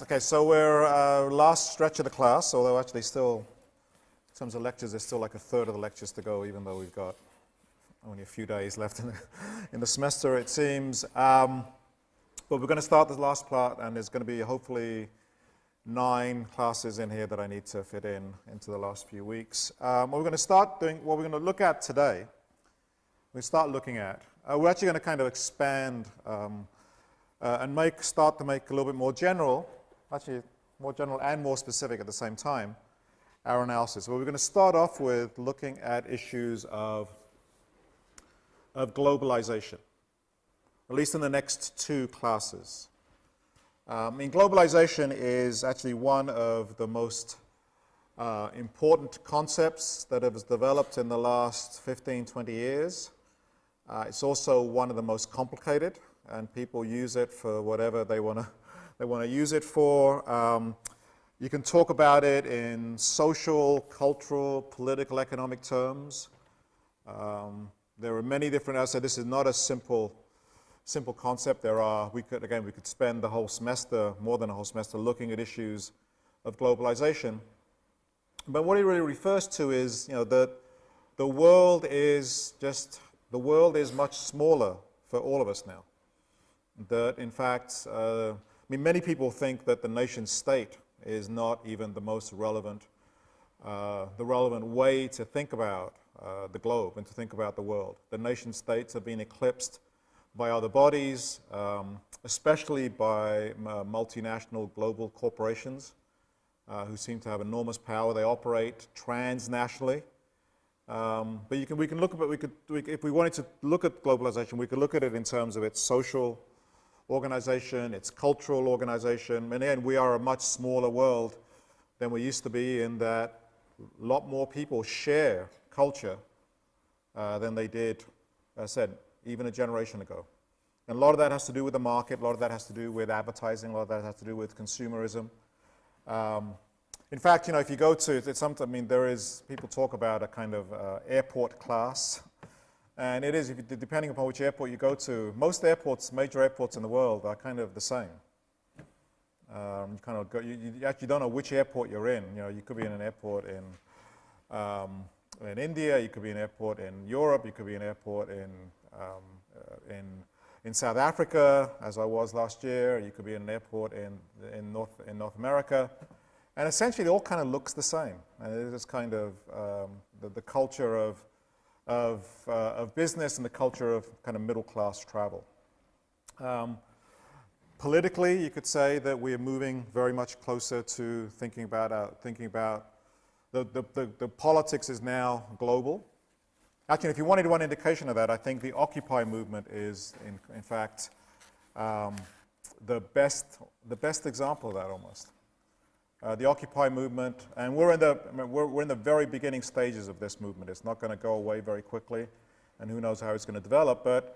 Okay, so we're last stretch of the class, although actually still, in terms of lectures, there's still like a third of the lectures to go, even though we've got only a few days left in the semester, it seems. But we're going to start the last part, and there's going to be hopefully 9 classes in here that I need to fit into the last few weeks. What we're going to start doing, what we're going to look at today, we're actually going to kind of expand and start to make a little bit more general, actually more general and more specific at the same time, our analysis. So we're going to start off with looking at issues of globalization, at least in the next 2 classes. Globalization is actually one of the most important concepts that has developed in the last 15, 20 years. It's also one of the most complicated, and people use it for whatever they want to use it for. You can talk about it in social, cultural, political, economic terms. There are many different. I said this is not a simple concept. We could spend the whole semester, more than a whole semester, looking at issues of globalization. But what it really refers to is, that the world is much smaller for all of us now. That, in fact, many people think that the nation state is not even the most relevant, way to think about the globe and to think about the world. The nation states have been eclipsed by other bodies, especially by multinational global corporations who seem to have enormous power. They operate transnationally. But we can look at if we wanted to look at globalization, we could look at it in terms of its social organization, its cultural organization. And again, we are a much smaller world than we used to be, in that a lot more people share culture than they did, as I said, even a generation ago. And a lot of that has to do with the market, a lot of that has to do with advertising, a lot of that has to do with consumerism. In fact, if you go to, people talk about a kind of airport class. And it is, depending upon which airport you go to, most airports, major airports in the world, are kind of the same. You actually don't know which airport you're in. You could be in an airport in India, you could be in an airport in Europe, you could be in an airport in South Africa, as I was last year. You could be in an airport in North America. And essentially, it all kind of looks the same. And it is kind of the culture of business and the culture of kind of middle-class travel. Politically, you could say that we are moving very much closer to thinking about the politics is now global. Actually, if you wanted one indication of that, I think the Occupy movement is, in fact, the best example of that almost. The Occupy movement, and we're in the very beginning stages of this movement. It's not going to go away very quickly, and who knows how it's going to develop. But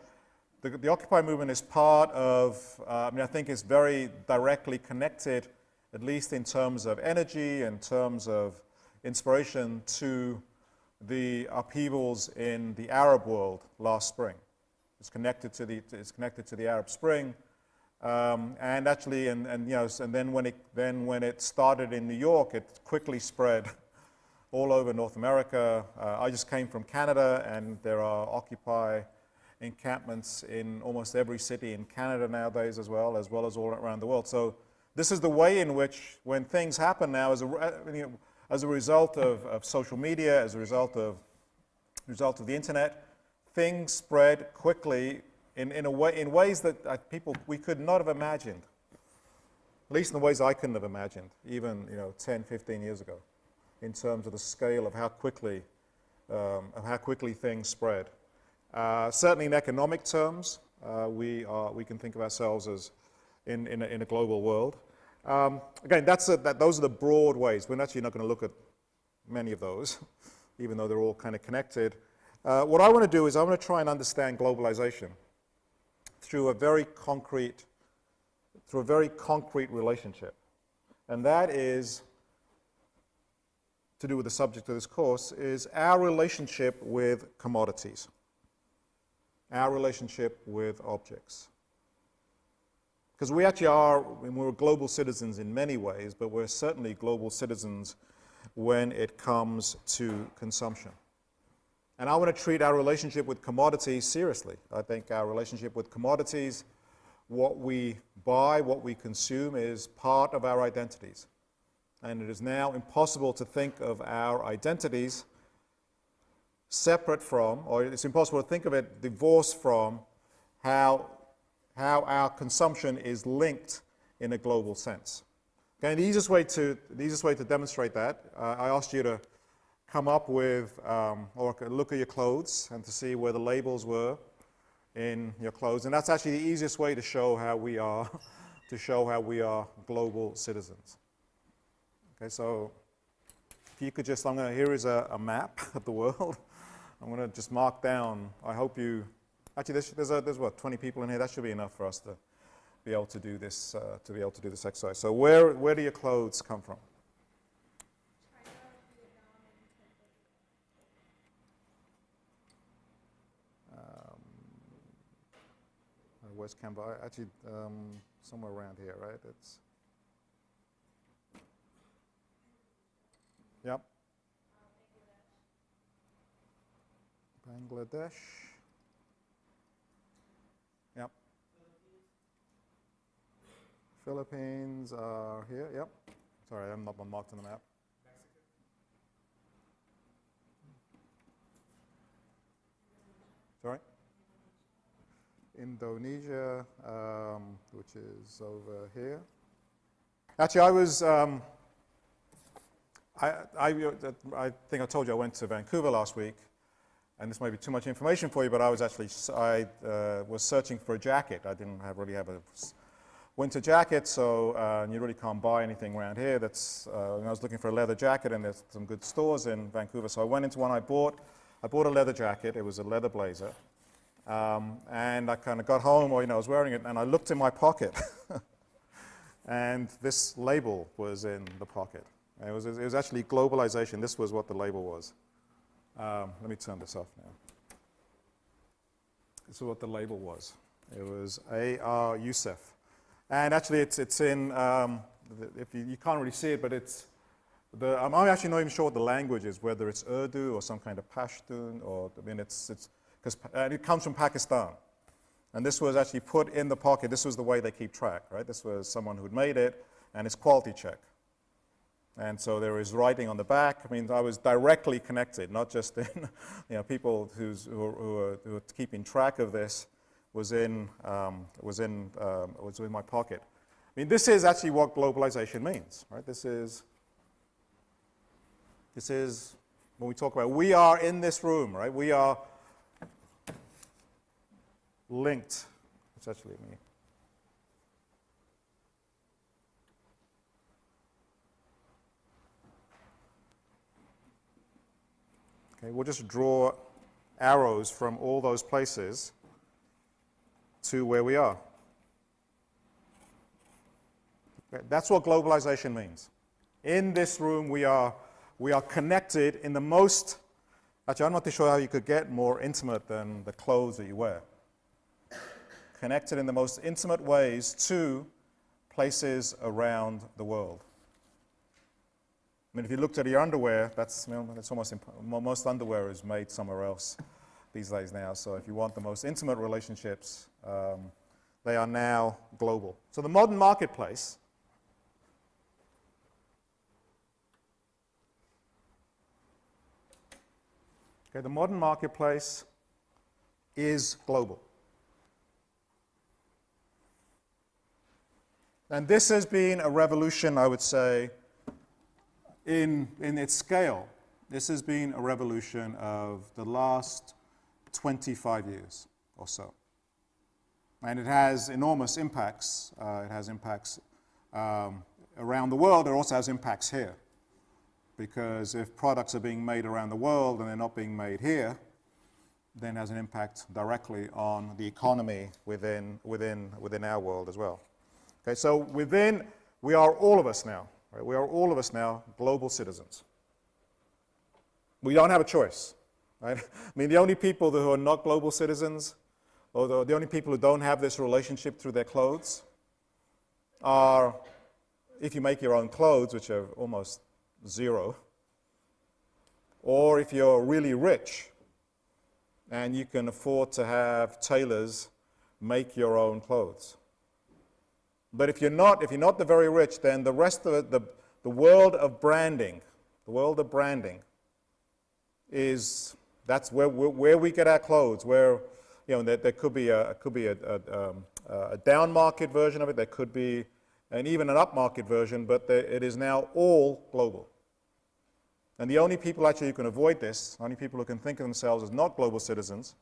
the Occupy movement is part of, I think it's very directly connected, at least in terms of energy, in terms of inspiration, to the upheavals in the Arab world last spring. It's connected to the Arab Spring. And actually, and then when it started in New York, it quickly spread all over North America. I just came from Canada, and there are Occupy encampments in almost every city in Canada nowadays, as well as all around the world. So this is the way in which, when things happen now, as a result of social media, as a result of the internet, things spread quickly. In ways that we could not have imagined, at least in the ways I couldn't have imagined, even 10, 15 years ago, in terms of the scale of how quickly things spread. Certainly in economic terms, we can think of ourselves as in a global world. Again, those are the broad ways. We're actually not going to look at many of those, even though they're all kind of connected. What I want to do is I want to try and understand globalization through a very concrete relationship. And that is, to do with the subject of this course, is our relationship with commodities, our relationship with objects. Because we actually are, I mean, we're global citizens in many ways, but we're certainly global citizens when it comes to consumption. And I want to treat our relationship with commodities seriously. I think our relationship with commodities, what we buy, what we consume, is part of our identities. And it is now impossible to think of our identities separate from, or it's impossible to think of it divorced from, how our consumption is linked in a global sense. Okay, and the easiest way to demonstrate that, I asked you to come up with, or look at your clothes and to see where the labels were in your clothes. And that's actually the easiest way to show how we are, global citizens. Okay, so if you could just, here is a map of the world. I'm going to just mark down, I hope you, actually there's what, 20 people in here? That should be enough for us to be able to do this, exercise. So where do your clothes come from? Where's Cambodia? Actually, somewhere around here, right? It's, yep. Bangladesh. Yep. Philippines are here, yep. Sorry, I'm not marked on the map. Sorry? Indonesia, which is over here. Actually, I was, I think I told you I went to Vancouver last week, and this may be too much information for you, but I was actually, was searching for a jacket. I didn't really have a winter jacket, so you really can't buy anything around here. That's, I was looking for a leather jacket, and there's some good stores in Vancouver, so I went into one I bought a leather jacket. It was a leather blazer. And I kind of got home, or I was wearing it, and I looked in my pocket, and this label was in the pocket. And it was actually globalization. This was what the label was. Let me turn this off now. This is what the label was. It was A.R. Youssef, and actually it's in. If you can't really see it, but it's I'm actually not even sure what the language is, whether it's Urdu or some kind of Pashtun, or I mean it's. Because it comes from Pakistan. And this was actually put in the pocket. This was the way they keep track, right? This was someone who'd made it, and it's quality check. And so there is writing on the back. I mean, I was directly connected, not just in, people who are keeping track of this was in my pocket. I mean, this is actually what globalization means, right? This is when we talk about, we are in this room, right? We are linked. It's actually me. Okay, we'll just draw arrows from all those places to where we are. Okay, that's what globalization means. In this room, we are connected in the most. Actually, I'm not too sure how you could get more intimate than the clothes that you wear. Connected in the most intimate ways to places around the world. I mean, if you looked at your underwear, that's almost most underwear is made somewhere else these days now. So if you want the most intimate relationships, they are now global. So the modern marketplace the modern marketplace is global. And this has been a revolution, I would say, in its scale. This has been a revolution of the last 25 years or so. And it has enormous impacts. It has impacts around the world. It also has impacts here. Because if products are being made around the world and they're not being made here, then it has an impact directly on the economy within our world as well. Okay, so we are all of us now, right? We are all of us now global citizens. We don't have a choice, right? I mean, the only people who are not global citizens, or the only people who don't have this relationship through their clothes, are, if you make your own clothes, which are almost zero, or if you're really rich and you can afford to have tailors make your own clothes. But if you're not the very rich, then the rest of it, the world of branding, that's where we get our clothes. Where, you know, there could be a down market version of it. There could be even an up market version, but it is now all global. And the only people actually who can avoid this, only people who can think of themselves as not global citizens.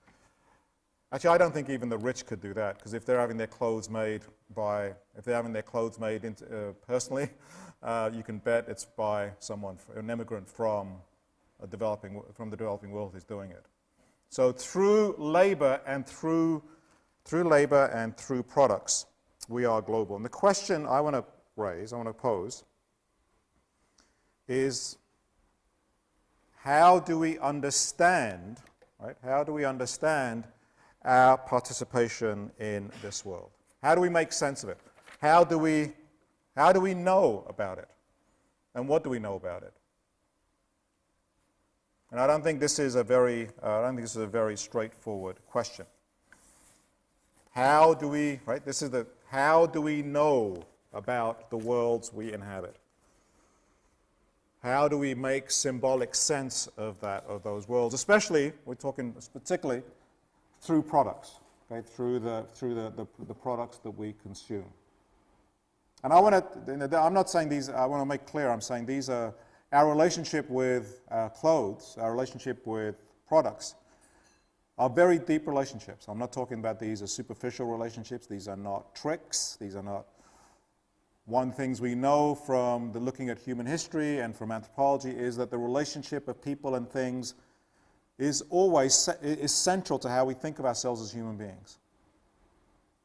Actually, I don't think even the rich could do that, because if they're having their clothes made personally, you can bet it's by someone, an immigrant from the developing world who's doing it. So through labor and through products, we are global. And the question I want to pose, is how do we understand, right? How do we understand our participation in this world? How do we make sense of it? How do we know about it? And what do we know about it? And I don't think this is a very straightforward question. How do we, right? How do we know about the worlds we inhabit? How do we make symbolic sense of those worlds? Especially, we're talking particularly through products, okay? Through the products that we consume. And I'm not saying these, I want to make clear, I'm saying these are our relationship with clothes, our relationship with products, are very deep relationships. I'm not talking about these as superficial relationships. These are not tricks. These are not. One things we know from looking at human history and from anthropology is that the relationship of people and things is central to how we think of ourselves as human beings.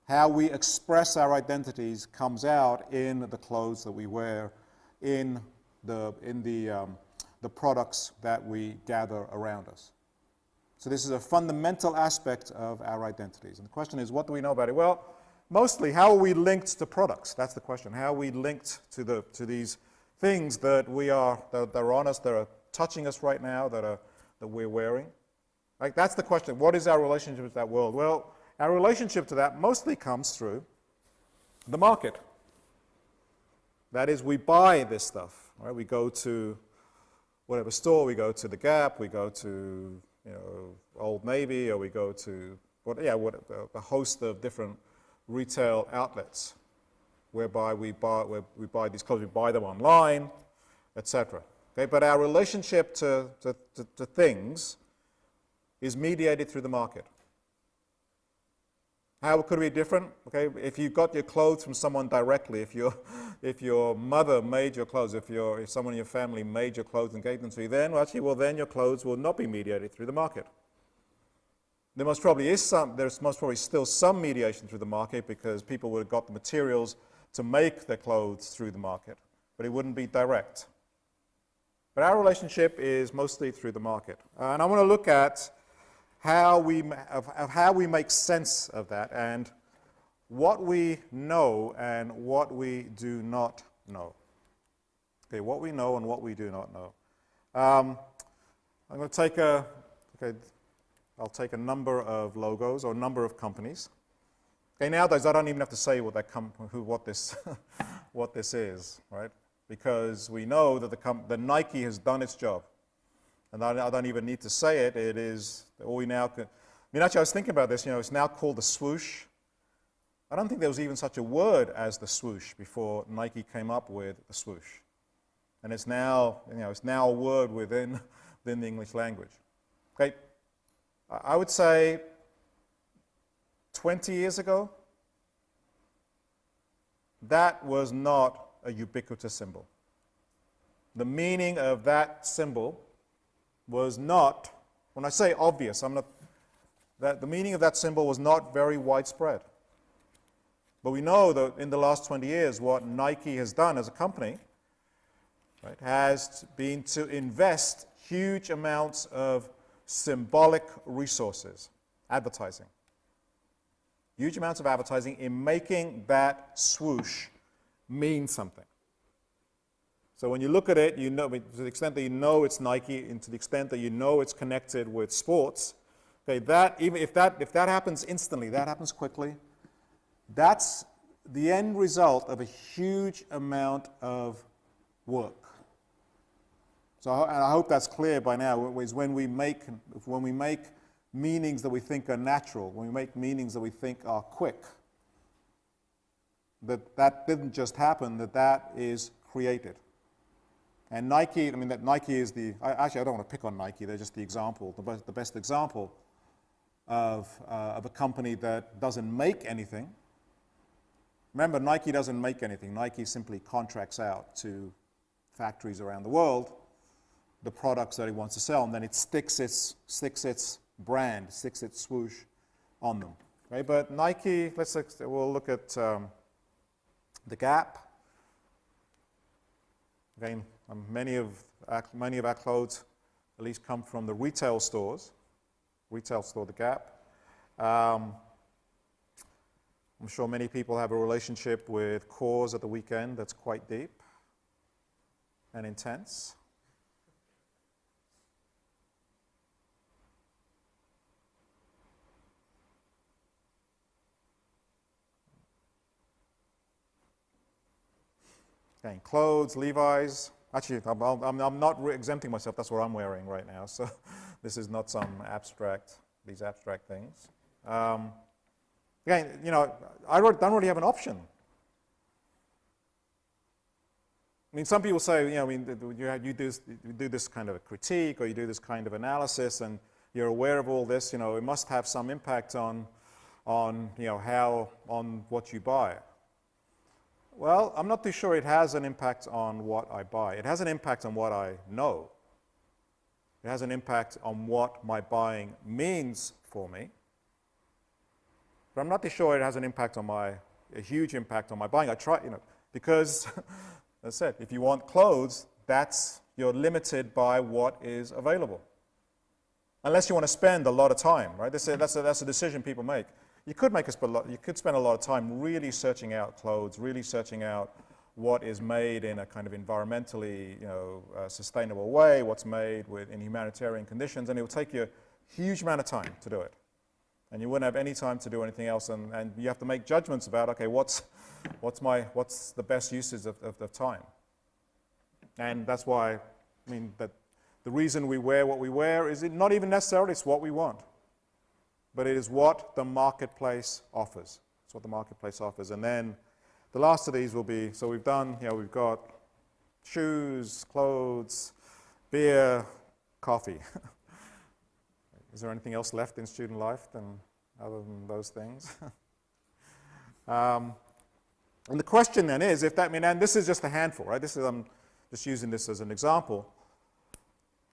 How we express our identities comes out in the clothes that we wear, in the products that we gather around us. So this is a fundamental aspect of our identities. And the question is, what do we know about it? Well, mostly, how are we linked to products? That's the question. How are we linked to these things that that are on us, that are touching us right now, that we're wearing? Right? That's the question. What is our relationship with that world? Well, our relationship to that mostly comes through the market. That is, we buy this stuff. Right? We go to whatever store, we go to the Gap, we go to Old Navy, or we go to a host of different retail outlets whereby we buy these clothes, we buy them online, etc. Okay, but our relationship to things is mediated through the market. How could it be different? Okay, if you got your clothes from someone directly, if your mother made your clothes, if someone in your family made your clothes and gave them to you, then your clothes will not be mediated through the market. There most probably still some mediation through the market, because people would have got the materials to make their clothes through the market, but it wouldn't be direct. But our relationship is mostly through the market. And I want to look at how we make sense of that, and what we know and what we do not know. Okay, what we know and what we do not know. I'm going to take I'll take a number of logos or a number of companies. Okay, nowadays I don't even have to say what this is, right? Because we know that Nike has done its job. And I don't even need to say it. It is all we now can. Actually, I was thinking about this. It's now called the swoosh. I don't think there was even such a word as the swoosh before Nike came up with the swoosh. And it's now, it's now a word within the English language. Okay, I would say 20 years ago, that was not a ubiquitous symbol. The meaning of that symbol was not, when I say obvious, the meaning of that symbol was not very widespread. But we know that in the last 20 years, what Nike has done as a company, right, has been to invest huge amounts of symbolic resources, advertising. Huge amounts of advertising in making that swoosh means something. So when you look at it, you know, to the extent that you know it's Nike, and to the extent that you know it's connected with sports, okay, that, even if that happens instantly, that happens quickly, that's the end result of a huge amount of work. So I hope that's clear by now, is when we make meanings that we think are natural, when we make meanings that we think are quick, that didn't just happen, that is created. And Nike, I mean, that Nike is actually I don't want to pick on Nike, they're just the example, the best example of a company that doesn't make anything. Remember, Nike doesn't make anything. Nike simply contracts out to factories around the world the products that it wants to sell, and then it sticks its brand, sticks its swoosh on them. Okay, but Nike, we'll look at the Gap. Again, many of our clothes at least come from the retail stores. Retail store, the Gap. I'm sure many people have a relationship with Coors at the weekend that's quite deep and intense. Okay, clothes, Levi's. Actually, I'm not exempting myself. That's what I'm wearing right now. So this is not some these abstract things. Again, you know, I don't really have an option. I mean, some people say, you know, I mean, you do this kind of a critique, or you do this kind of analysis, and you're aware of all this. You know, it must have some impact on what you buy. Well, I'm not too sure it has an impact on what I buy. It has an impact on what I know. It has an impact on what my buying means for me. But I'm not too sure it has an impact on a huge impact on my buying. I try, you know, because, as I said, if you want clothes, you're limited by what is available. Unless you want to spend a lot of time, right? That's a decision people make. You could spend a lot of time really searching out clothes, really searching out what is made in a kind of environmentally, sustainable way, what's made in humanitarian conditions, and it will take you a huge amount of time to do it. And you wouldn't have any time to do anything else, and you have to make judgments about, okay, what's the best uses of time? And that's why, I mean, that the reason we wear what we wear is not even necessarily it's what we want, but it is what the marketplace offers. It's what the marketplace offers. And then the last of these will be, so we've done, we've got shoes, clothes, beer, coffee. Is there anything else left in student life other than those things? And the question then is, and this is just a handful, right? I'm just using this as an example.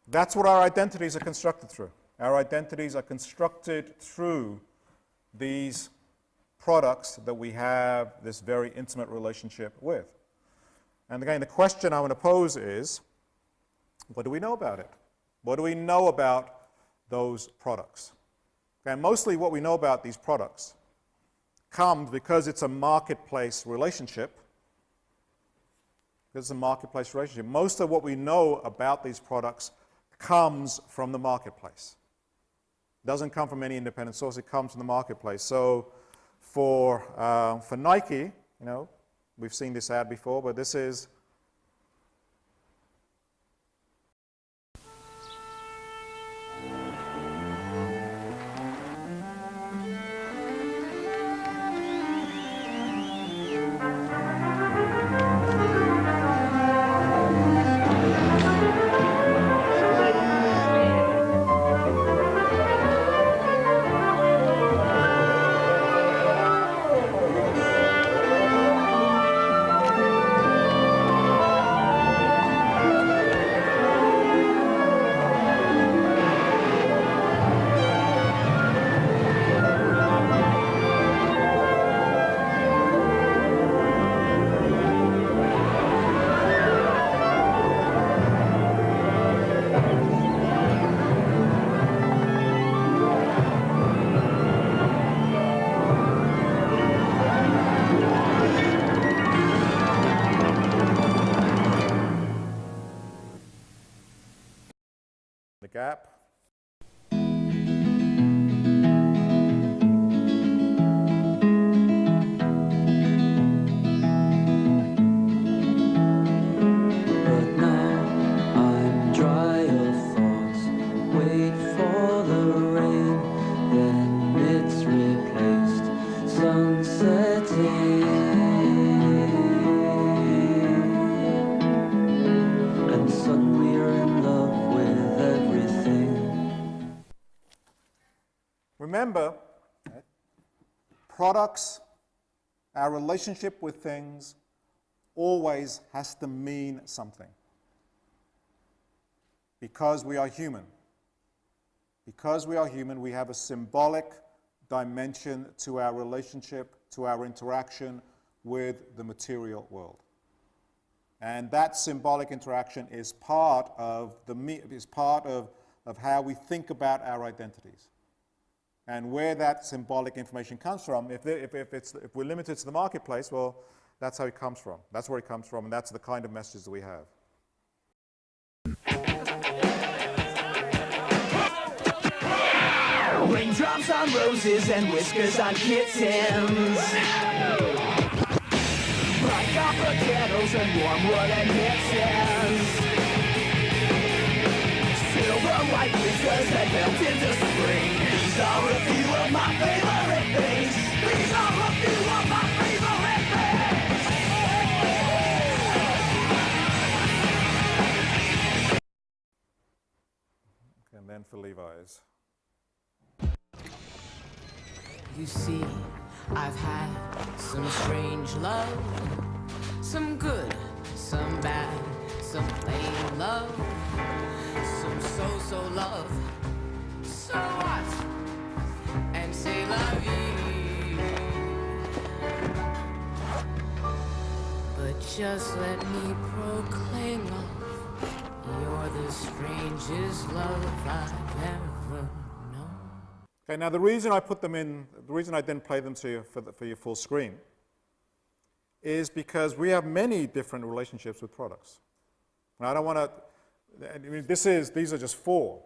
That's what our identities are constructed through. Our identities are constructed through these products that we have this very intimate relationship with. And again, the question I want to pose is, what do we know about it? What do we know about those products? Okay, mostly what we know about these products comes because it's a marketplace relationship. Because it's a marketplace relationship. Most of what we know about these products comes from the marketplace. It doesn't come from any independent source, it comes from the marketplace. So for Nike, we've seen this ad before, but this is the gap. Remember, products, our relationship with things, always has to mean something. Because we are human. Because we are human, we have a symbolic dimension to our relationship, to our interaction with the material world. And that symbolic interaction is part of how we think about our identities. And where that symbolic information comes from, if we're limited to the marketplace, well, that's how it comes from. That's where it comes from, and that's the kind of messages that we have. Raindrops on roses and whiskers on kittens. Bright copper kettles and warm wood and mixes. Silver white whiskers that melt into spring. These are a few of my favorite things. These are a few of my favorite things. And then for Levi's. You see, I've had some strange love, some good, some bad, some plain love, some so-so love. So what? And c'est la vie. But just let me proclaim love, you're the strangest love I've ever known. Okay, now the reason I put them in, the reason I didn't play them to you for your full screen is because we have many different relationships with products. And I don't want to, I mean, these are just four.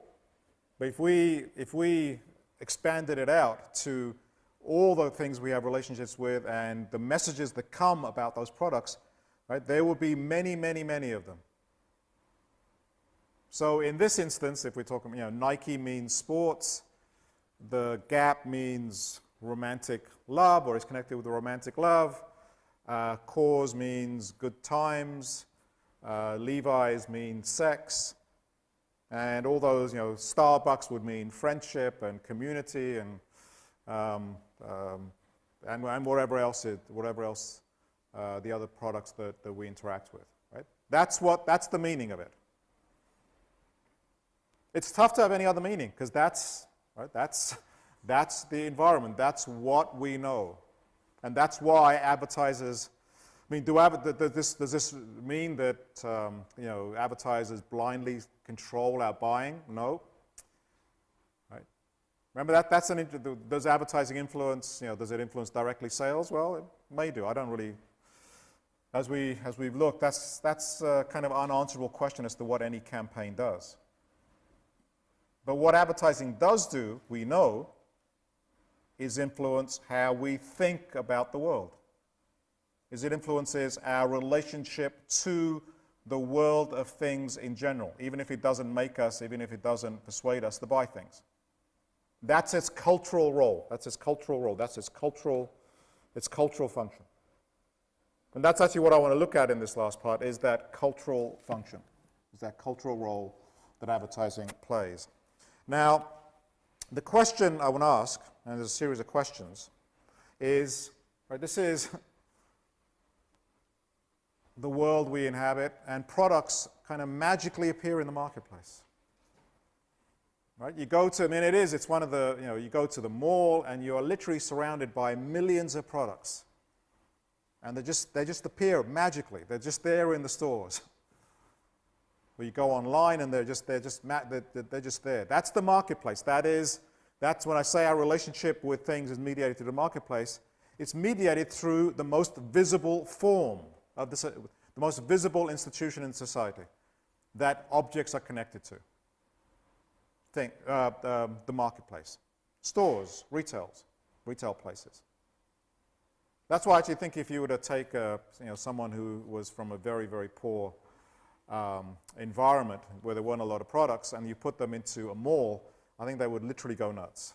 But if we expanded it out to all the things we have relationships with and the messages that come about those products, right, there will be many, many, many of them. So in this instance, if we're talking, Nike means sports, the Gap means romantic love, or is connected with the romantic love. Kors means good times. Levi's means sex. And all those, Starbucks would mean friendship and community and whatever else the other products that we interact with. Right? That's the meaning of it. It's tough to have any other meaning because that's the environment. That's what we know. And that's why advertisers, I mean, does this mean that advertisers blindly control our buying? No. Right? Remember does advertising influence, does it influence directly sales? Well, it may do. I don't really, as we've looked, that's kind of unanswerable question as to what any campaign does. But what advertising does do, we know, is influence how we think about the world. It influences our relationship to the world of things in general, even if it doesn't make us, even if it doesn't persuade us to buy things. That's its cultural role. That's its cultural role. That's its cultural function. And that's actually what I want to look at in this last part, is that cultural function, is that cultural role that advertising plays. Now, the question I want to ask, and there's a series of questions, is, right, this is the world we inhabit, and products kind of magically appear in the marketplace. Right? You go to, it's one of the, you go to the mall and you are literally surrounded by millions of products. And they just appear magically. They're just there in the stores. Or you go online and they're just there. That's the marketplace. That's when I say our relationship with things is mediated through the marketplace. It's mediated through the most visible form of the most visible institution in society that objects are connected to. the marketplace. Stores, retail places. That's why I actually think if you were to take someone who was from a very, very poor environment where there weren't a lot of products and you put them into a mall, I think they would literally go nuts.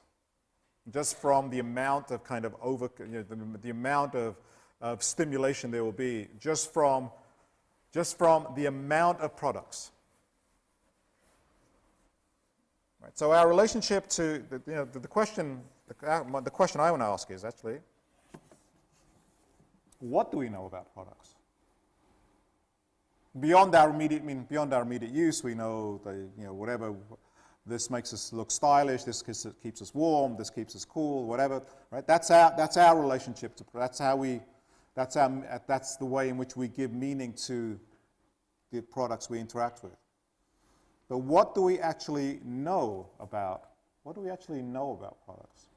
Just from the amount of kind of the amount of stimulation there will be, just from the amount of products. Right. So our relationship to the question I want to ask is actually, what do we know about products? Beyond our immediate use, we know whatever. This makes us look stylish. This keeps us warm. This keeps us cool. Whatever, right? That's our relationship to. That's the way in which we give meaning to the products we interact with. But what do we actually know about? What do we actually know about products?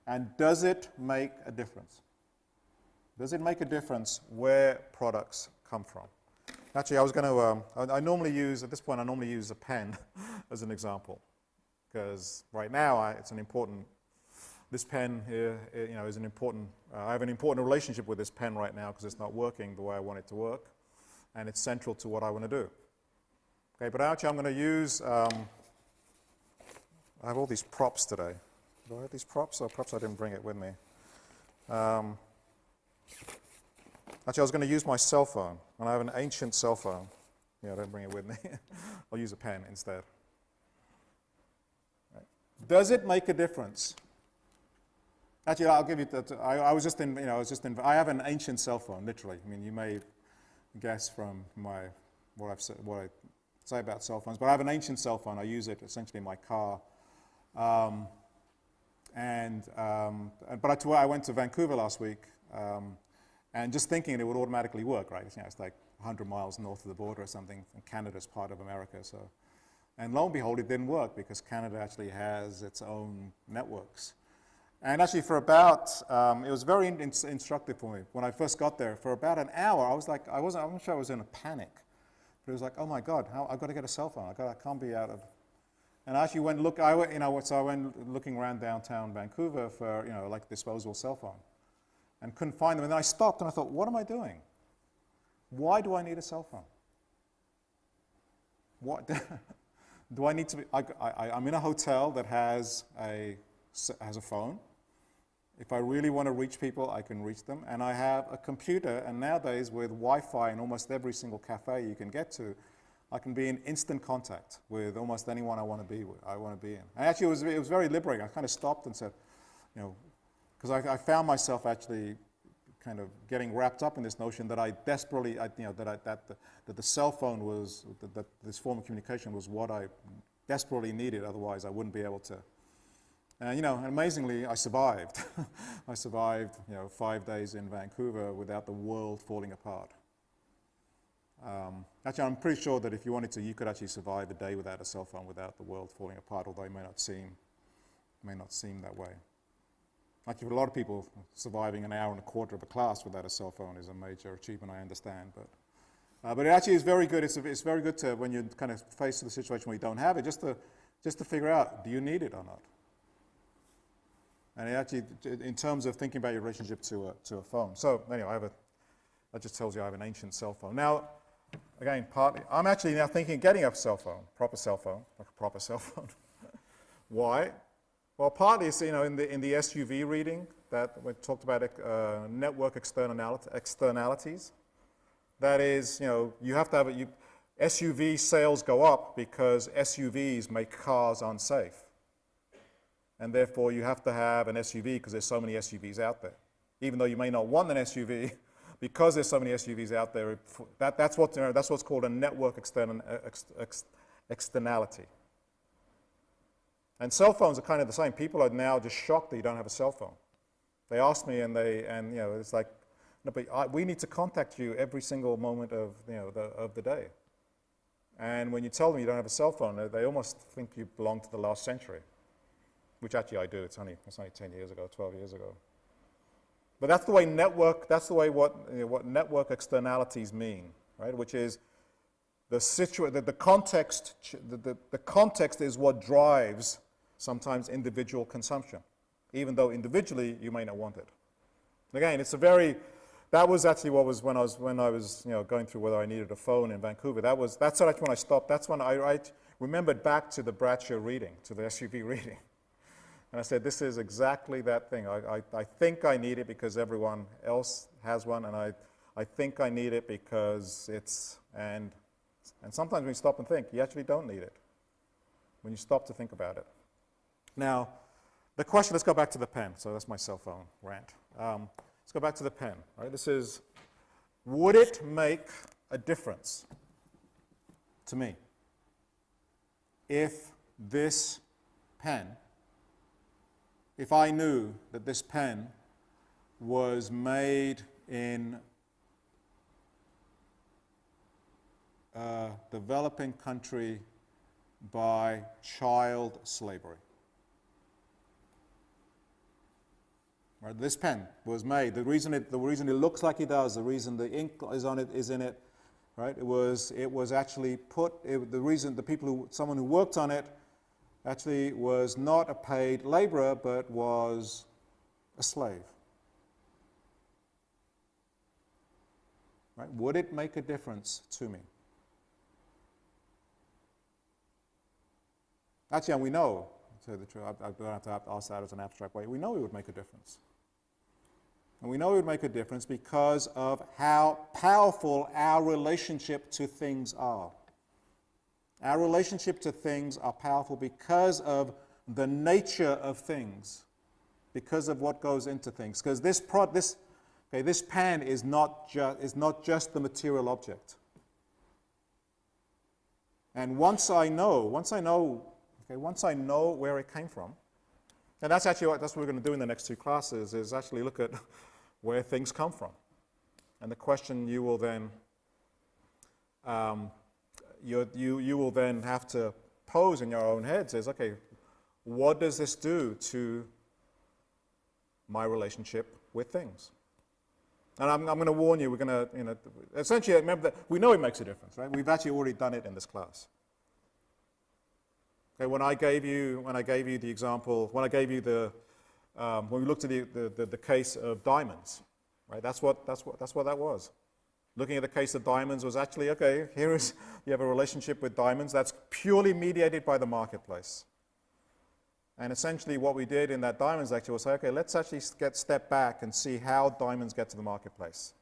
And does it make a difference? Does it make a difference where products come from? Actually, I was going to, I normally use a pen as an example, because right now this pen here, is an important, I have an important relationship with this pen right now because it's not working the way I want it to work, and it's central to what I want to do. Okay, but actually I'm going to use, I have all these props today. Do I have these props? Or perhaps I didn't bring it with me. Actually, I was going to use my cell phone, and I have an ancient cell phone. Yeah, I don't bring it with me. I'll use a pen instead. Right. Does it make a difference? Actually, I'll give you that. I have an ancient cell phone, literally. I mean, you may guess from what I say about cell phones, but I have an ancient cell phone. I use it essentially in my car. But I went to Vancouver last week. And just thinking it would automatically work, right? It's like 100 miles north of the border or something, and Canada's part of America. So, and lo and behold, it didn't work because Canada actually has its own networks. And actually, for about, it was very instructive for me. When I first got there, for about an hour, I was like, I'm not sure I was in a panic, but it was like, oh my God, I've got to get a cell phone. I can't be out of. And I actually went so I went looking around downtown Vancouver for like disposable cell phone. And couldn't find them. And then I stopped and I thought, what am I doing? Why do I need a cell phone? What do I need to be? I'm in a hotel that has a phone. If I really want to reach people, I can reach them. And I have a computer, and nowadays with Wi-Fi in almost every single cafe you can get to, I can be in instant contact with almost anyone I want to be in. And actually, it was very liberating. I kind of stopped and said, because I found myself actually kind of getting wrapped up in this notion that I desperately, that the cell phone was, that this form of communication was what I desperately needed. Otherwise, I wouldn't be able to. And amazingly, I survived. I survived, 5 days in Vancouver without the world falling apart. Actually, I'm pretty sure that if you wanted to, you could actually survive a day without a cell phone, without the world falling apart. Although it may not seem that way. Actually, for a lot of people, surviving an hour and a quarter of a class without a cell phone is a major achievement, I understand. But it actually is very good. It's very good to, when you're kind of faced with a situation where you don't have it, just to figure out, do you need it or not? And it actually, in terms of thinking about your relationship to a phone. So anyway, that just tells you I have an ancient cell phone. Now, again, partly, I'm actually now thinking of getting a cell phone, proper cell phone, like a proper cell phone. Why? Well, partly it's, in the SUV reading that we talked about network externalities. That is, you have to have SUV sales go up because SUVs make cars unsafe. And therefore, you have to have an SUV because there's so many SUVs out there. Even though you may not want an SUV, because there's so many SUVs out there, that's what's called a network externality. And cell phones are kind of the same. People are now just shocked that you don't have a cell phone. They ask me, and it's like, no, but we need to contact you every single moment of the day. And when you tell them you don't have a cell phone, they almost think you belong to the last century, which actually I do. It's only 10 years ago, 12 years ago. But that's the way what network externalities mean, right? Which is, the context, the context is what drives sometimes individual consumption, even though individually you may not want it. Again, it's a very, that was actually what was when I was going through whether I needed a phone in Vancouver. That's actually when I stopped. That's when I remembered back to the Bradshaw reading, to the SUV reading. And I said, this is exactly that thing. I think I need it because everyone else has one, and I think I need it because it's, and sometimes when you stop and think, you actually don't need it, when you stop to think about it. Now, the question, let's go back to the pen. So that's my cell phone rant. Let's go back to the pen. Right? This is, would it make a difference to me if this pen, if I knew that this pen was made in a developing country by child slavery? Right, this pen was made. The reason it looks like it does, the reason the ink is in it, right? It was actually put. The reason someone who worked on it actually was not a paid laborer, but was a slave. Right? Would it make a difference to me? Actually, and we know, to tell you the truth, I don't have to ask that as an abstract way. We know it would make a difference. And we know it would make a difference because of how powerful our relationship to things are. Our relationship to things are powerful because of the nature of things, because of what goes into things. Because this pen is not just the material object. And once I know where it came from, and that's what we're going to do in the next two classes, is actually look at where things come from. And the question you will then you will then have to pose in your own heads is, okay, what does this do to my relationship with things? And I'm going to warn you, we're going to, essentially, remember that we know it makes a difference, right? We've actually already done it in this class. Okay, when I gave you the example, when we looked at the case of diamonds, right? That's what that was. Looking at the case of diamonds was actually, okay, you have a relationship with diamonds that's purely mediated by the marketplace. And essentially what we did in that diamonds lecture was say, okay, let's actually step back and see how diamonds get to the marketplace.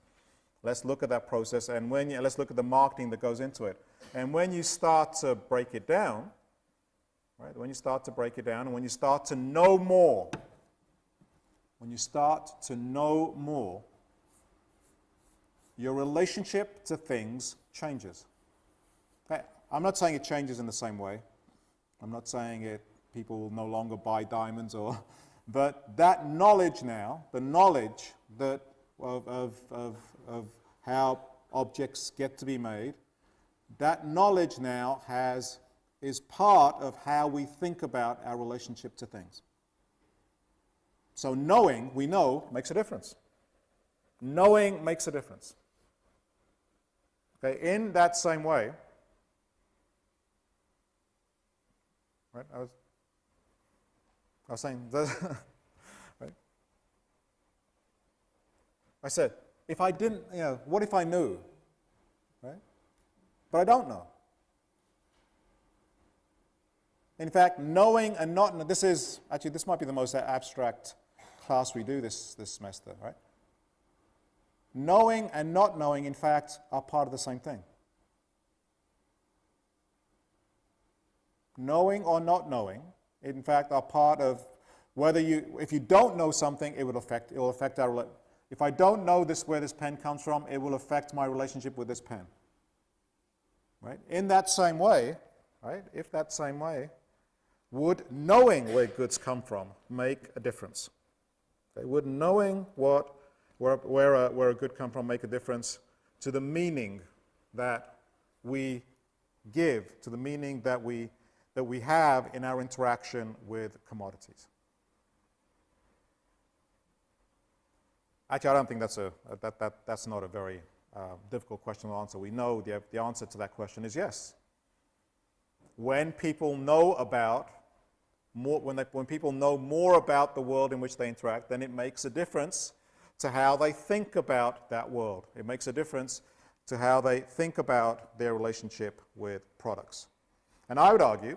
Let's look at that process, and let's look at the marketing that goes into it. And when you start to break it down, right, when you start to break it down, and when you start to know more, your relationship to things changes. Okay, I'm not saying it changes in the same way. I'm not saying people will no longer buy diamonds, but that knowledge now, the knowledge of how objects get to be made, that knowledge now is part of how we think about our relationship to things. So we know, makes a difference. Knowing makes a difference. Okay, in that same way, right, I was saying, right? I said, if I didn't, what if I knew, right? But I don't know. In fact, knowing and not, this might be the most abstract class we do this semester, right? Knowing and not knowing, in fact, are part of the same thing. Knowing or not knowing, in fact, are part of if you don't know something, it will affect our, if I don't know where this pen comes from, it will affect my relationship with this pen. Right? In that same way, right, would knowing where goods come from make a difference? Okay? Would knowing where a good come from make a difference to the meaning that we give, to the meaning that we have in our interaction with commodities? Actually, I don't think that's not a very difficult question to answer. We know the answer to that question is yes. When people know about when people know more about the world in which they interact, then it makes a difference to how they think about that world. It makes a difference to how they think about their relationship with products. And I would argue,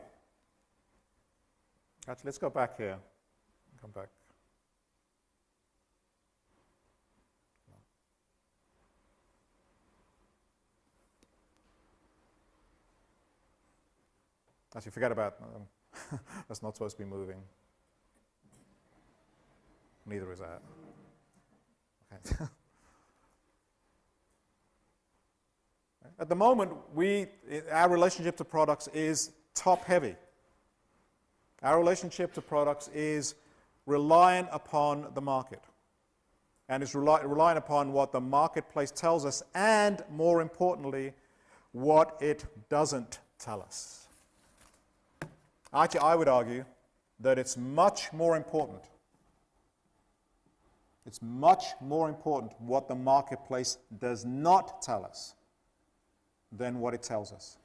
actually, let's go back here. Come back. Actually, forget about, that's not supposed to be moving. Neither is that. Okay. At the moment, our relationship to products is top-heavy. Our relationship to products is reliant upon the market. And it's reliant upon what the marketplace tells us, and more importantly, what it doesn't tell us. Actually, I would argue that it's much more important. It's much more important what the marketplace does not tell us than what it tells us.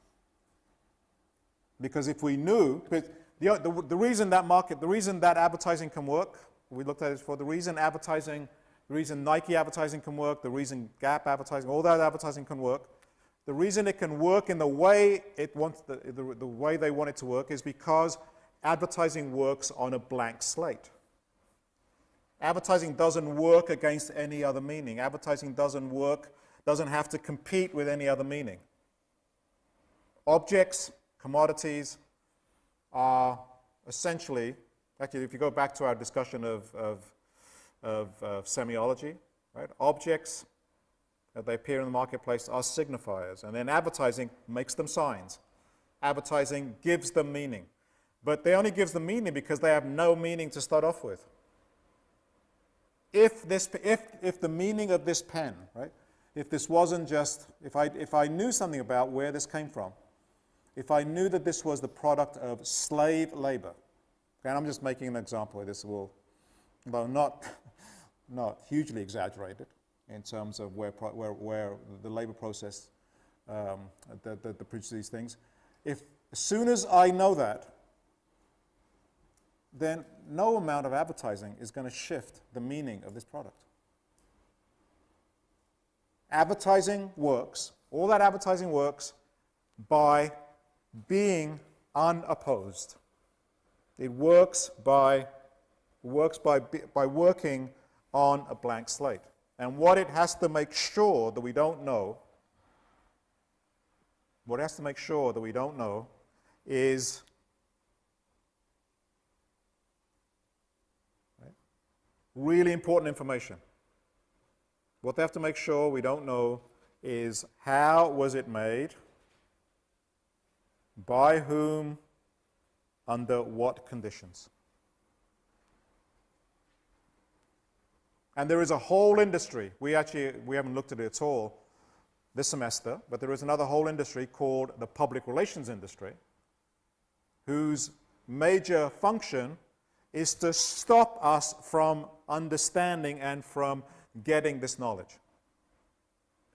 Because if we knew, the reason that advertising can work, we looked at it before, the reason Nike advertising can work, the reason Gap advertising, all that advertising can work, the reason it can work in the way it wants, the way they want it to work, is because advertising works on a blank slate. Advertising doesn't work against any other meaning. Advertising doesn't have to compete with any other meaning. Objects, commodities are essentially, actually, if you go back to our discussion of semiology, right? Objects, they appear in the marketplace, are signifiers, and then advertising makes them signs. Advertising gives them meaning, but they only gives them meaning because they have no meaning to start off with. If the meaning of this pen, right? If this wasn't just, if I knew something about where this came from, if I knew that this was the product of slave labor, okay, and I'm just making an example. This will, though not hugely exaggerated, in terms of where the labor process that produces these things. As soon as I know that, then no amount of advertising is going to shift the meaning of this product. Advertising works, all that advertising works by being unopposed. It works by working on a blank slate. And what it has to make sure that we don't know, is really important information. What they have to make sure we don't know is how was it made, by whom, under what conditions. And there is a whole industry, we haven't looked at it at all this semester, but there is another whole industry called the public relations industry, whose major function is to stop us from understanding and from getting this knowledge.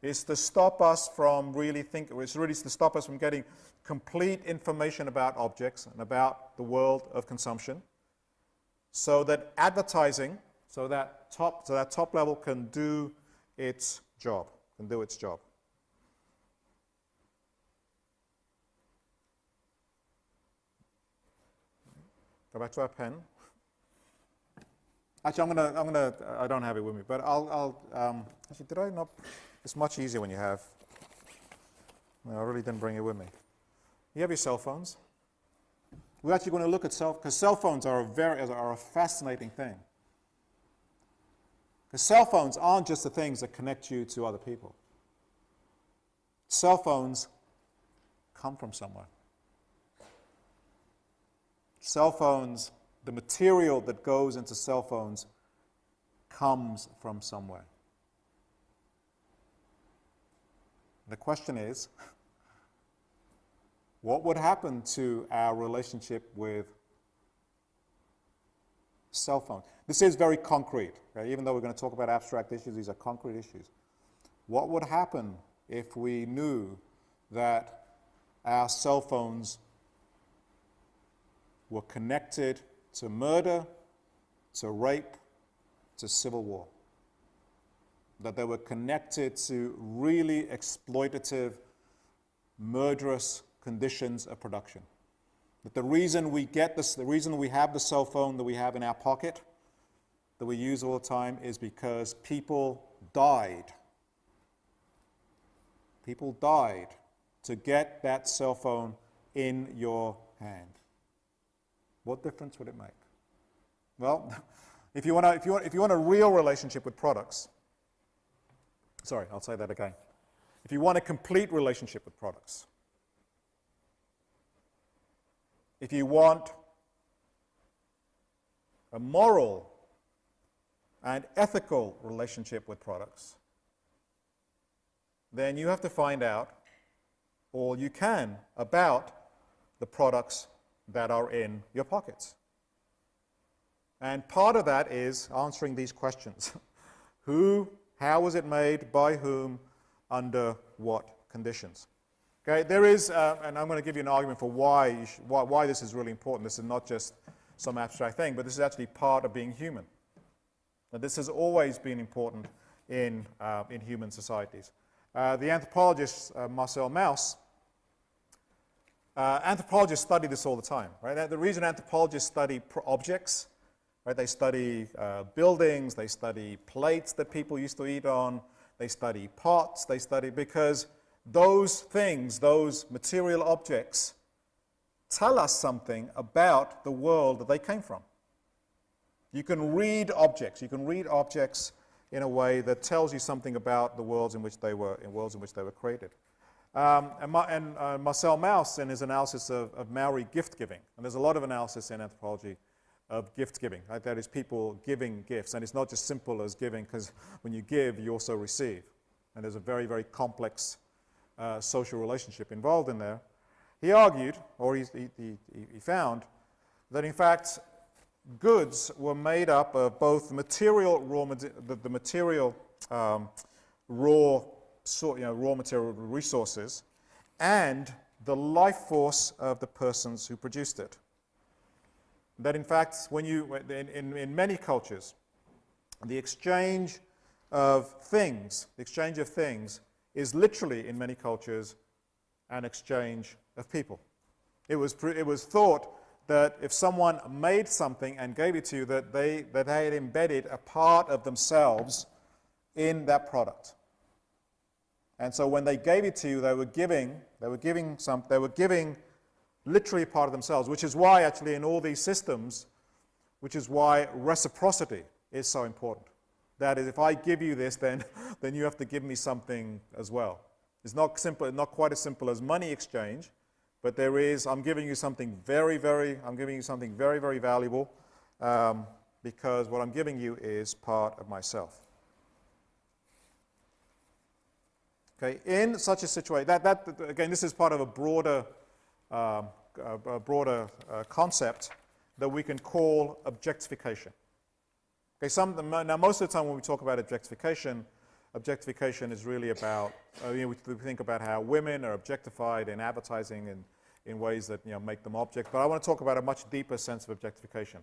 It's to stop us from to stop us from getting complete information about objects and about the world of consumption, so that advertising, so that top level can do its job, Go back to our pen. Actually, I don't have it with me, but actually, did I not? It's much easier when you have, no, I really didn't bring it with me. You have your cell phones. We're actually going to look at because cell phones are a fascinating thing. Because cell phones aren't just the things that connect you to other people. Cell phones come from somewhere. Cell phones, the material that goes into cell phones comes from somewhere. The question is, what would happen to our relationship with cell phones? This is very concrete, okay? Even though we're going to talk about abstract issues, these are concrete issues. What would happen if we knew that our cell phones were connected to murder, to rape, to civil war? That they were connected to really exploitative, murderous conditions of production. That the reason we get this, the reason we have the cell phone that we have in our pocket, that we use all the time, is because people died. People died to get that cell phone in your hand. What difference would it make? Well, if you want a real relationship with products, sorry, I'll say that again. If you want a complete relationship with products, if you want a moral and ethical relationship with products, then you have to find out all you can about the products that are in your pockets. And part of that is answering these questions. Who, how was it made, by whom, under what conditions? Okay, there is, and I'm going to give you an argument for why this is really important. This is not just some abstract thing, but this is actually part of being human. Now, this has always been important in human societies. The anthropologist Marcel Mauss, anthropologists study this all the time, right? The reason anthropologists study objects, right? They study buildings, they study plates that people used to eat on, they study pots, they study, because those things, those material objects, tell us something about the world that they came from. You can read objects. You can read objects in a way that tells you something about the worlds in which they were created. Marcel Mauss, in his analysis of Maori gift giving, and there's a lot of analysis in anthropology of gift giving, right? That is, people giving gifts, and it's not just simple as giving, because when you give, you also receive, and there's a very, very complex social relationship involved in there. He argued, or he found, that in fact goods were made up of both the material raw material resources and the life force of the persons who produced it. That in fact, when in many cultures, the exchange of things is literally, in many cultures, an exchange of people. It was thought that if someone made something and gave it to you, that they had embedded a part of themselves in that product. And so when they gave it to you, they were giving literally a part of themselves, which is why actually in all these systems, which is why reciprocity is so important. That is, if I give you this, then you have to give me something as well. It's not simple, not quite as simple as money exchange, but there is, I'm giving you something very, very valuable, because what I'm giving you is part of myself. Okay, in such a situation, again, this is part of a broader concept that we can call objectification. Okay, now most of the time when we talk about objectification is really about, we think about how women are objectified in advertising and in ways that make them objects. But I want to talk about a much deeper sense of objectification,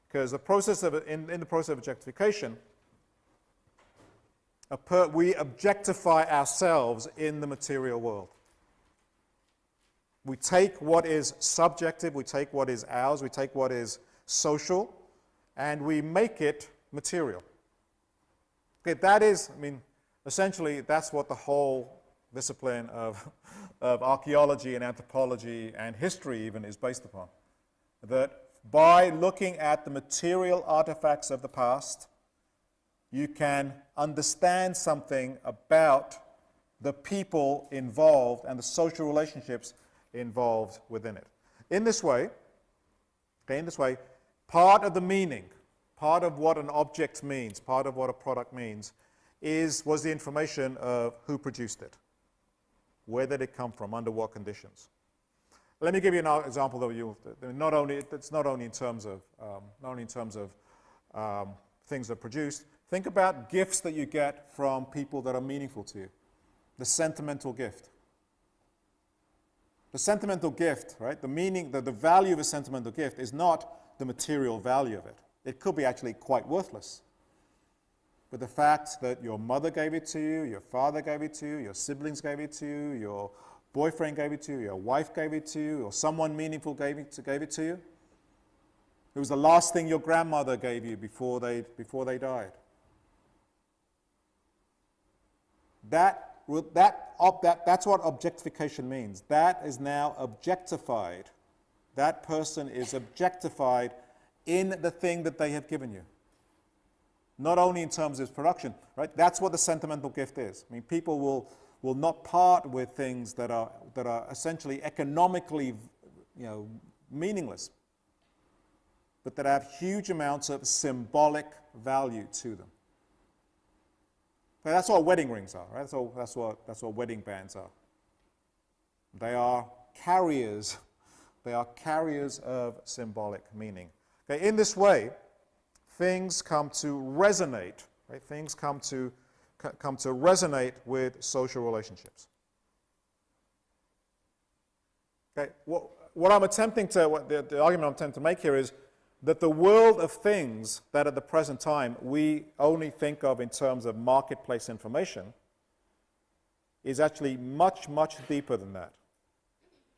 because the process of in the process of objectification, we objectify ourselves in the material world. We take what is subjective, we take what is ours, we take what is social, and we make it material. Okay, that is, essentially, that's what the whole discipline of archaeology and anthropology and history even is based upon. That by looking at the material artifacts of the past, you can understand something about the people involved and the social relationships involved within it. In this way, part of the meaning, part of what an object means, part of what a product means, was the information of who produced it. Where did it come from? Under what conditions? Let me give you an example that it's not only in terms of things that are produced. Think about gifts that you get from people that are meaningful to you. The sentimental gift. The sentimental gift, right? The meaning, the value of a sentimental gift is not the material value of it. It could be actually quite worthless. But the fact that your mother gave it to you, your father gave it to you, your siblings gave it to you, your boyfriend gave it to you, your wife gave it to you, or someone meaningful gave it to you. It was the last thing your grandmother gave you before they died. That's what objectification means. That is now objectified. That person is objectified in the thing that they have given you. Not only in terms of its production, right? That's what the sentimental gift is. I mean, people will not part with things that are essentially economically, meaningless, but that have huge amounts of symbolic value to them. That's what wedding rings are, right? That's what wedding bands are. They are carriers. They are carriers of symbolic meaning. Okay, in this way, things come to resonate. Right? Things come to resonate with social relationships. Okay, what I'm attempting to, the argument I'm attempting to make here is that the world of things that at the present time we only think of in terms of marketplace information is actually much, much deeper than that.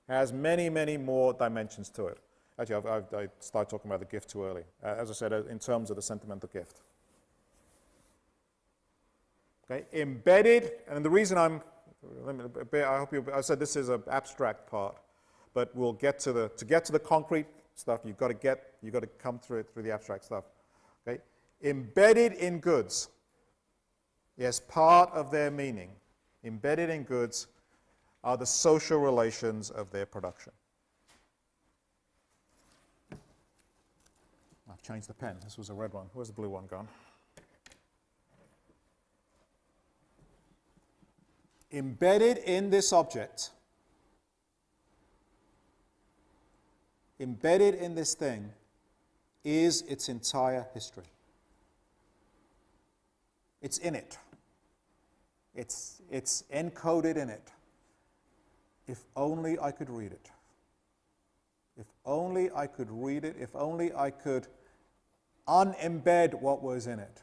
It has many, many more dimensions to it. Actually, I started talking about the gift too early. As I said, in terms of the sentimental gift. Okay, embedded, and the reason I said this is an abstract part, but we'll get to the concrete stuff. You've got to come through the abstract stuff. Okay, embedded in goods, yes, part of their meaning. Embedded in goods are the social relations of their production. I've changed the pen. This was a red one. Where's the blue one gone? Embedded in this object, embedded in this thing, is its entire history. It's in it. It's encoded in it. If only I could read it. If only I could read it. If only I could unembed what was in it.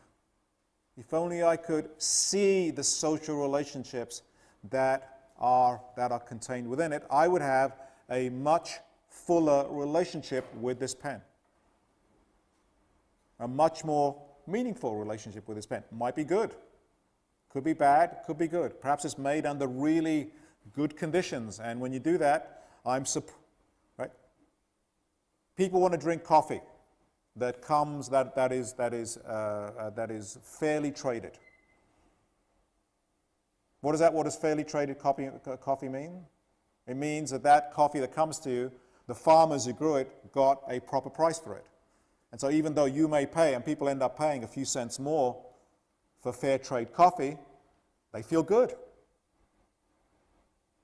If only I could see the social relationships that are contained within it, I would have a much fuller relationship with this pen. A much more meaningful relationship with this pen. Might be good. Could be bad, could be good. Perhaps it's made under really good conditions, and when you do that, right? People want to drink coffee that is fairly traded. What does fairly traded coffee mean? It means that coffee that comes to you, the farmers who grew it got a proper price for it. And so even though you may pay, and people end up paying a few cents more for fair trade coffee, they feel good.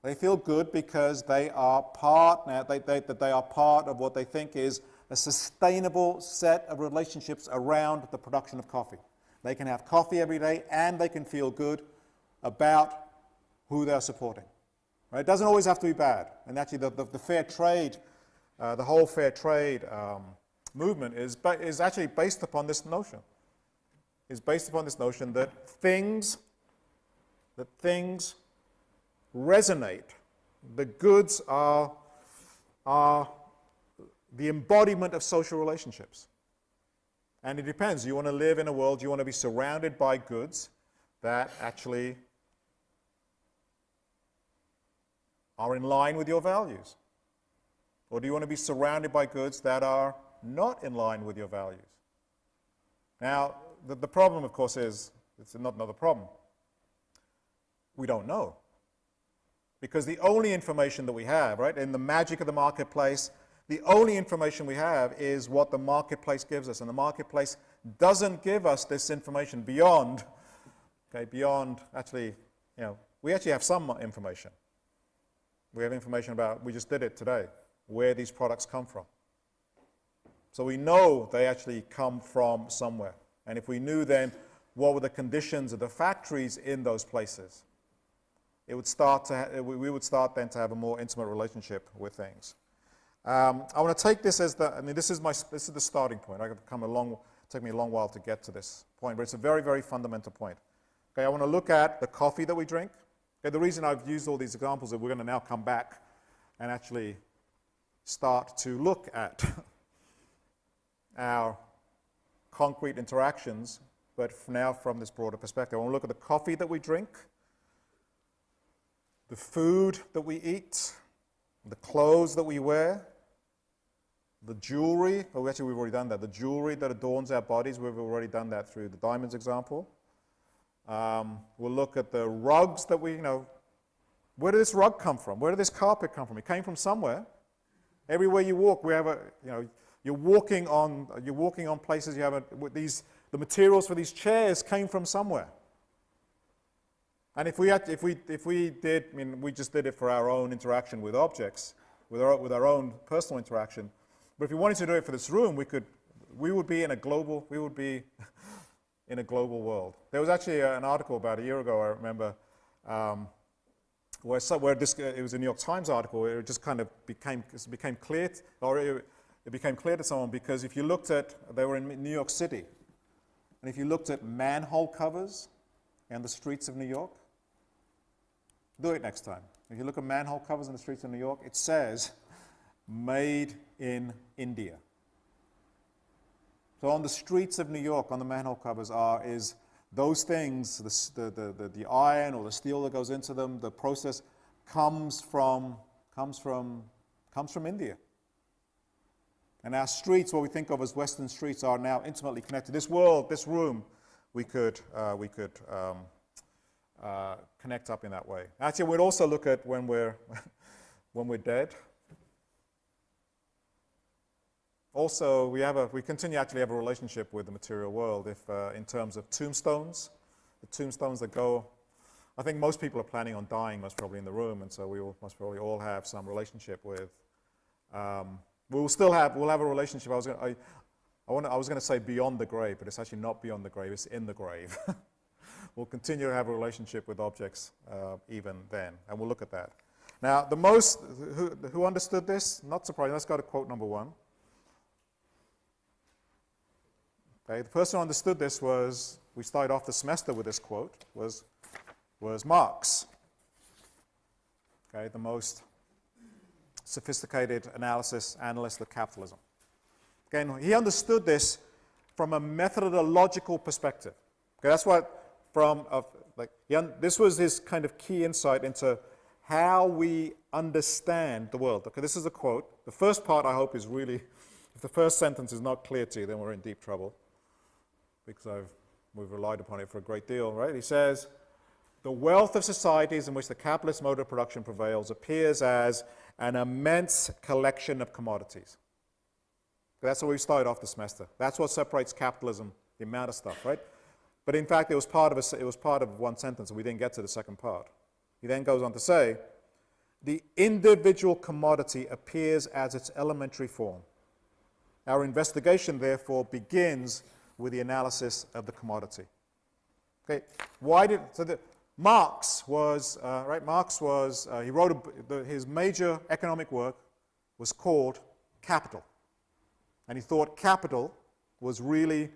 They feel good because they are part of what they think is a sustainable set of relationships around the production of coffee. They can have coffee every day and they can feel good about who they're supporting. Right? It doesn't always have to be bad. And actually the fair trade, the whole fair trade movement is actually based upon this notion. It's based upon this notion that things resonate. The goods are the embodiment of social relationships. And it depends. You want to live in a world, you want to be surrounded by goods that actually are in line with your values? Or do you want to be surrounded by goods that are not in line with your values? Now, the problem, of course, is, it's not another problem. We don't know. Because the only information that we have, right, in the magic of the marketplace, the only information we have is what the marketplace gives us. And the marketplace doesn't give us this information beyond, actually, we actually have some information. We have information about, we just did it today, where these products come from. So we know they actually come from somewhere. And if we knew then what were the conditions of the factories in those places. It would start to we would start then to have a more intimate relationship with things. I want to take this as this is the starting point. Take me a long while to get to this point, but it's a very, very fundamental point. Okay, I want to look at the coffee that we drink. Okay, the reason I've used all these examples is we're going to now come back and actually start to look at our concrete interactions, but now from this broader perspective. I want to look at the coffee that we drink, the food that we eat, the clothes that we wear, the jewelry. Oh, actually, we've already done that. The jewelry that adorns our bodies, we've already done that through the diamonds example. We'll look at the rugs that we, where did this rug come from? Where did this carpet come from? It came from somewhere. Everywhere you walk, we have you're walking on places. You have the materials for these chairs came from somewhere. And if we did, we just did it for our own interaction with objects, with our own personal interaction. But if we wanted to do it for this room, we would be in a global world. There was actually an article about a year ago, I remember, where it was a New York Times article, where it just kind of became clear, it became clear to someone, because if you looked at, they were in New York City, and if you looked at manhole covers in the streets of New York, do it next time. If you look at manhole covers in the streets of New York, it says, made in India. So on the streets of New York, on the manhole covers is those things, the iron or the steel that goes into them, the process comes from India. And our streets, what we think of as Western streets, are now intimately connected. This world, this room, we could connect up in that way. Actually, we'd also look at when we're dead. Also, we continue actually have a relationship with the material world in terms of tombstones. The tombstones that go, I think most people are planning on dying most probably in the room, and so we will most probably all have some relationship with. We'll have a relationship. I was going to say beyond the grave, but it's actually not beyond the grave. It's in the grave. We'll continue to have a relationship with objects even then, and we'll look at that. Now, who understood this? Not surprising. Let's go to quote number 1. Okay, the person who understood this we started off the semester with this quote, was Marx. Okay, the most sophisticated analyst of capitalism. Again, he understood this from a methodological perspective. Okay, that's what this was his kind of key insight into how we understand the world. Okay, this is a quote. The first part, I hope, is really, if the first sentence is not clear to you, then we're in deep trouble, because we've relied upon it for a great deal, right? He says, the wealth of societies in which the capitalist mode of production prevails appears as an immense collection of commodities. That's how we started off the semester. That's what separates capitalism, the amount of stuff, right? But in fact, it was part of one sentence, and we didn't get to the second part. He then goes on to say, the individual commodity appears as its elementary form. Our investigation, therefore, begins with the analysis of the commodity. Okay, Marx was he wrote his major economic work was called Capital, and he thought capital was really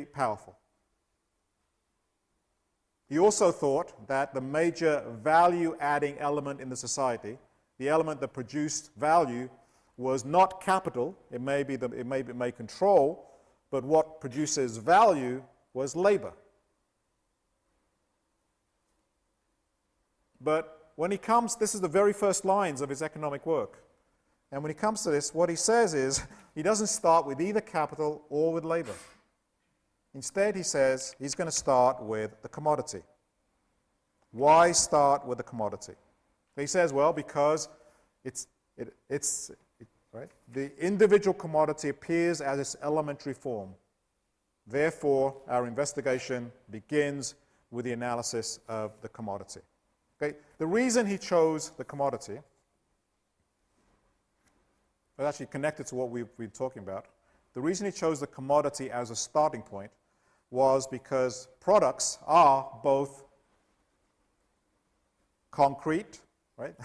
powerful. He also thought that the major value-adding element in the society, the element that produced value, was not capital. It may control, but what produces value was labor. But when he comes, this is the very first lines of his economic work. And when he comes to this, what he says is, he doesn't start with either capital or with labor. Instead, he says he's going to start with the commodity. Why start with the commodity? He says, well, because the individual commodity appears as its elementary form. Therefore, our investigation begins with the analysis of the commodity. Okay? The reason he chose the commodity is actually connected to what we've been talking about. The reason he chose the commodity as a starting point was because products are both concrete, right?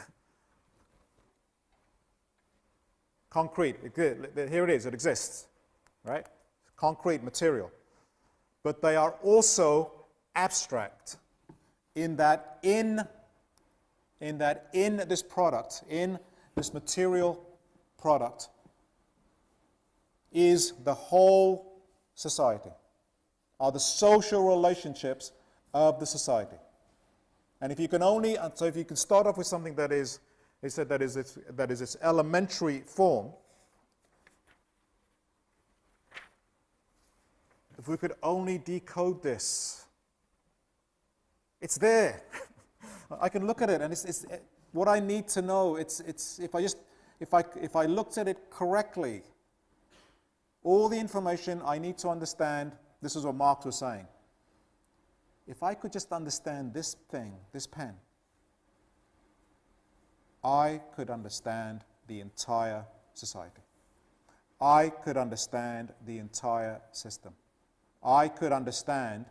Concrete, here it is, it exists, right? Concrete material. But they are also abstract in that in this product, in this material product, is the whole society, are the social relationships of the society. And if you can only, so if you can start off with something that is, they said that is its elementary form, if we could only decode this, it's there. I can look at it, and it's what I need to know. It's if I looked at it correctly, all the information I need to understand. This is what Marx was saying. If I could just understand this thing, this pen, I could understand the entire society. I could understand the entire system. I could understand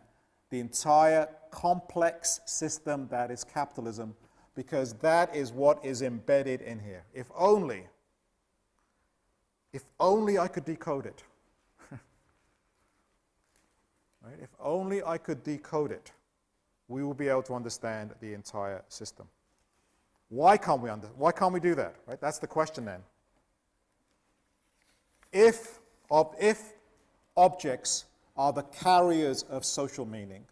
the entire complex system that is capitalism, because that is what is embedded in here. If only I could decode it. Right? If only I could decode it, we will be able to understand the entire system. Why can't we do that? Right? That's the question then. If objects are the carriers of social meaning,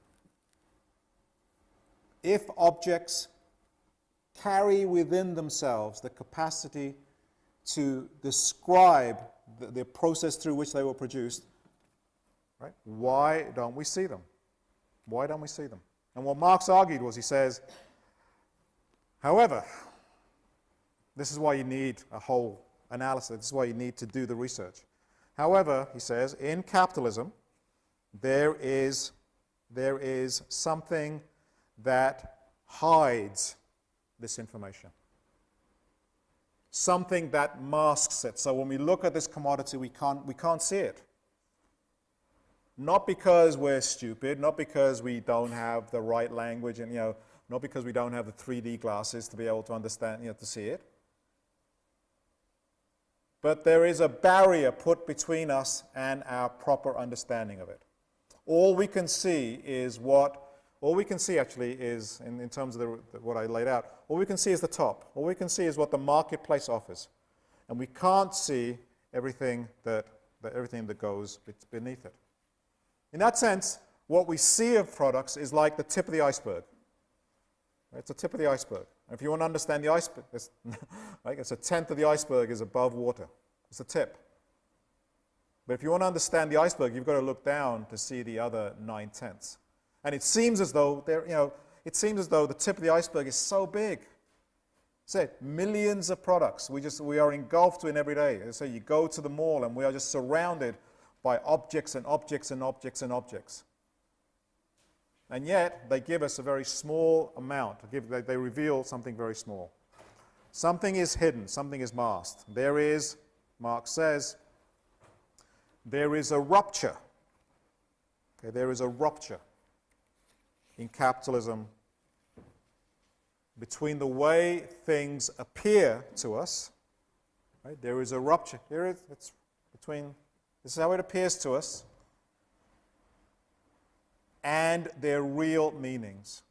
if objects carry within themselves the capacity to describe the process through which they were produced, right? Why don't we see them? Why don't we see them? And what Marx argued was, he says, however, this is why you need a whole analysis, this is why you need to do the research. However, he says, in capitalism, there is something that hides this information. Something that masks it. So when we look at this commodity, we can't see it. Not because we're stupid, not because we don't have the right language, and not because we don't have the 3D glasses to be able to understand, to see it. But there is a barrier put between us and our proper understanding of it. All we can see actually is, in terms of what I laid out, all we can see is the top. All we can see is what the marketplace offers. And we can't see everything that goes beneath it. In that sense, what we see of products is like the tip of the iceberg. It's the tip of the iceberg. And if you want to understand the iceberg, it's a tenth of the iceberg is above water. It's a tip. But if you want to understand the iceberg, you've got to look down to see the other 9/10. And it seems as though the tip of the iceberg is so big. Say, millions of products we are engulfed in every day. So you go to the mall and we are just surrounded by objects and objects and objects and objects. And yet, they give us a very small amount. They reveal something very small. Something is hidden, something is masked. There is, Marx says, there is a rupture. Okay, there is a rupture in capitalism between the way things appear to us. Right? There is a rupture. It's between, this is how it appears to us, and their real meanings.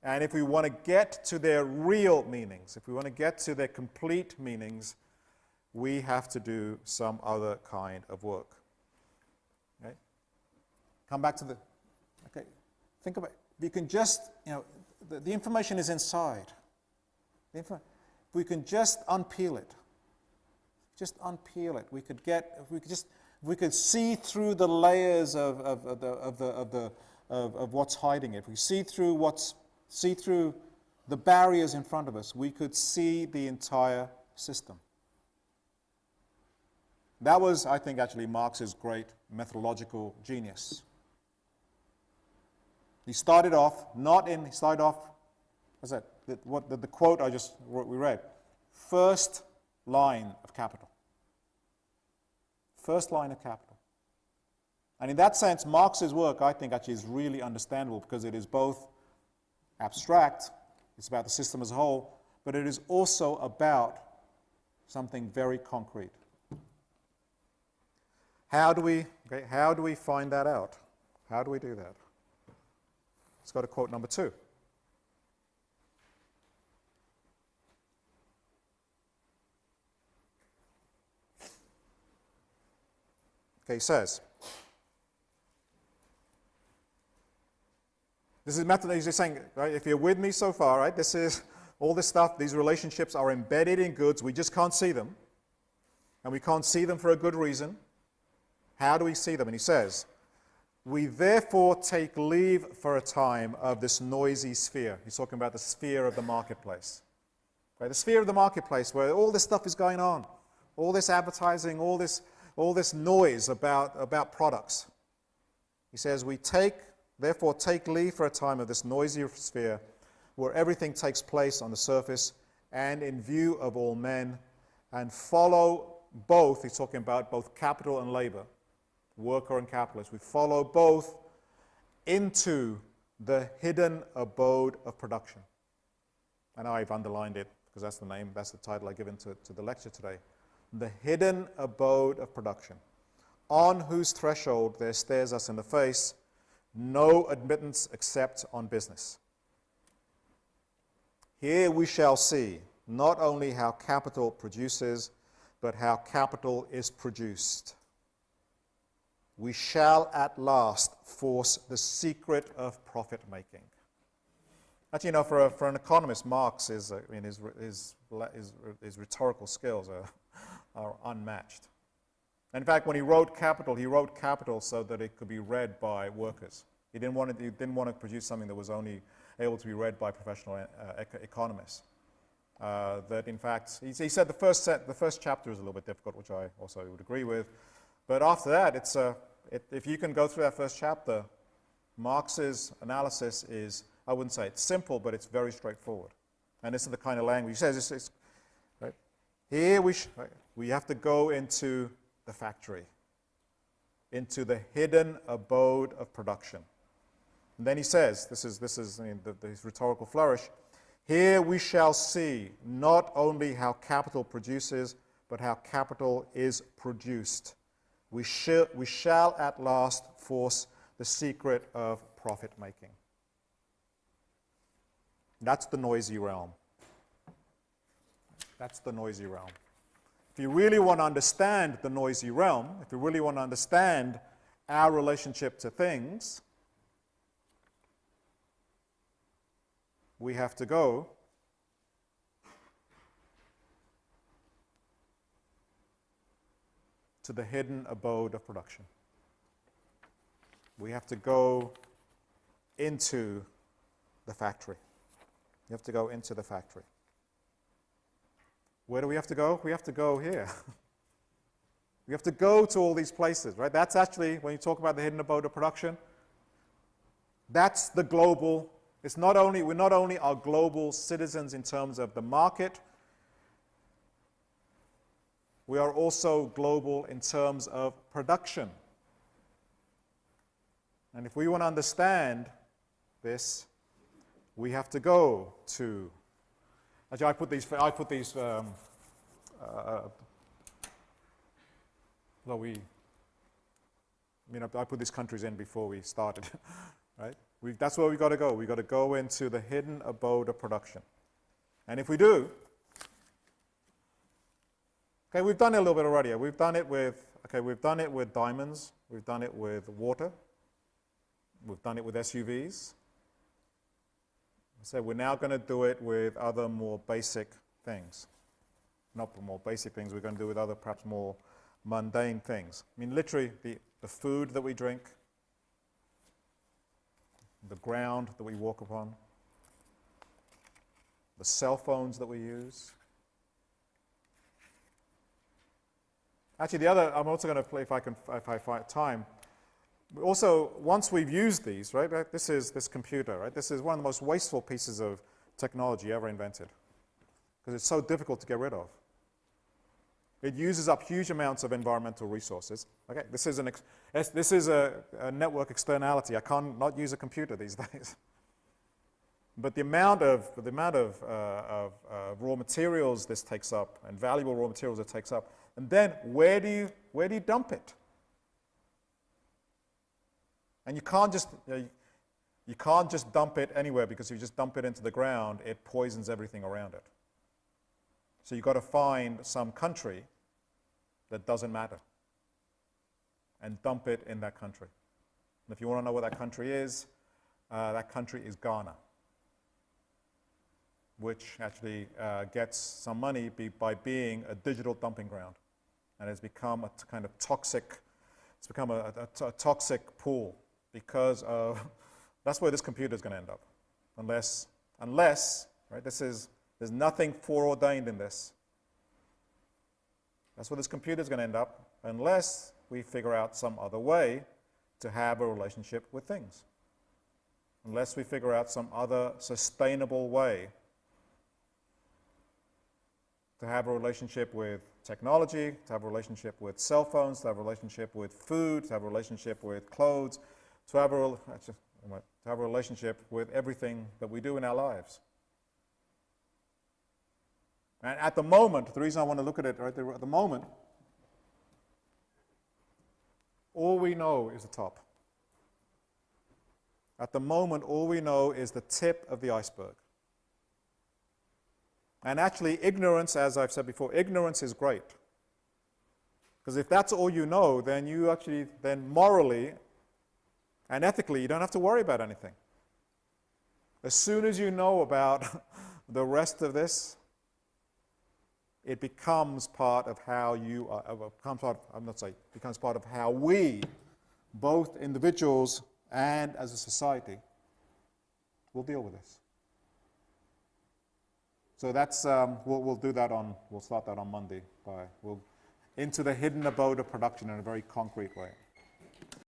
And if we want to get to their real meanings, if we want to get to their complete meanings, we have to do some other kind of work. Okay? Come back to think about it. You can just, the information is inside. If we can just unpeel it, we could see through the layers of what's hiding it. If we see through the barriers in front of us, we could see the entire system. That was, I think, actually Marx's great methodological genius. He started off, what's that? The quote we read, first line of capital. First line of capital. And in that sense, Marx's work, I think, actually is really understandable because it is both abstract, it's about the system as a whole, but it is also about something very concrete. How do we find that out? How do we do that? Let's go to quote number 2. Okay, he says, this is method, he's just saying, right, if you're with me so far, right, this is all this stuff, these relationships are embedded in goods, we just can't see them, and we can't see them for a good reason. How do we see them? And he says, we therefore take leave for a time of this noisy sphere. He's talking about the sphere of the marketplace. Right? The sphere of the marketplace where all this stuff is going on, all this advertising, all this noise about products. He says, we therefore take leave for a time of this noisy sphere where everything takes place on the surface and in view of all men, and follow both, he's talking about both capital and labor, worker and capitalist. We follow both into the hidden abode of production. And I've underlined it because that's the name, that's the title I've given to the lecture today. The hidden abode of production, on whose threshold there stares us in the face no admittance except on business. Here we shall see not only how capital produces, but how capital is produced. We shall at last force the secret of profit making. Actually, you know, for an economist, Marx is, his rhetorical skills are unmatched. In fact, when he wrote Capital so that it could be read by workers. He didn't want to produce something that was only able to be read by professional economists. That in fact, he said the first chapter is a little bit difficult, which I also would agree with. But after that, if you can go through that first chapter, Marx's analysis is, I wouldn't say it's simple, but it's very straightforward. And this is the kind of language. He says, it's right, here we have to go into the factory, into the hidden abode of production. And then he says, this is his rhetorical flourish, here we shall see not only how capital produces, but how capital is produced. We shall at last force the secret of profit making. That's the noisy realm. That's the noisy realm. If you really want to understand the noisy realm, if you really want to understand our relationship to things, we have to go to the hidden abode of production. We have to go into the factory. You have to go into the factory. Where do we have to go? We have to go here. We have to go to all these places, right? That's actually, when you talk about the hidden abode of production, that's the global. We're not only are global citizens in terms of the market, we are also global in terms of production. And if we want to understand this, we have to go to. Actually, I put these. I put these countries in before we started, right? That's where we've got to go. We've got to go into the hidden abode of production. And if we do, okay, we've done it a little bit already. We've done it with diamonds. We've done it with water. We've done it with SUVs. So we're now going to do it with other more basic things. Not more basic things, we're going to do it with other perhaps more mundane things. I mean, literally, the food that we drink, the ground that we walk upon, the cell phones that we use. Actually, I'm also going to play, if I find time. Also, once we've used these, right, this is this computer, right? This is one of the most wasteful pieces of technology ever invented because it's so difficult to get rid of. It uses up huge amounts of environmental resources. Okay, this is a network externality. I can't not use a computer these days. But the amount of raw materials this takes up, and valuable raw materials it takes up, and then where do you dump it? And you can't just dump it anywhere, because if you just dump it into the ground, it poisons everything around it. So you've got to find some country that doesn't matter and dump it in that country. And if you want to know what that country is Ghana, which actually gets some money by being a digital dumping ground, and has become a kind of toxic. It's become a toxic pool, because of that's where this computer is going to end up, unless right. There's nothing foreordained in this. That's where this computer is going to end up, unless we figure out some other way to have a relationship with things. Unless we figure out some other sustainable way to have a relationship with technology, to have a relationship with cell phones, to have a relationship with food, to have a relationship with clothes, to have a relationship with everything that we do in our lives. And at the moment, the reason I want to look at it right there, at the moment, all we know is the top. At the moment, all we know is the tip of the iceberg. And actually, ignorance, as I've said before, ignorance is great. Because if that's all you know, then you actually, then morally and ethically, you don't have to worry about anything. As soon as you know about the rest of this, it becomes part of how you are, becomes part of how we, both individuals and as a society, will deal with this. So that's, we'll do that we'll start that on Monday. Into the hidden abode of production in a very concrete way.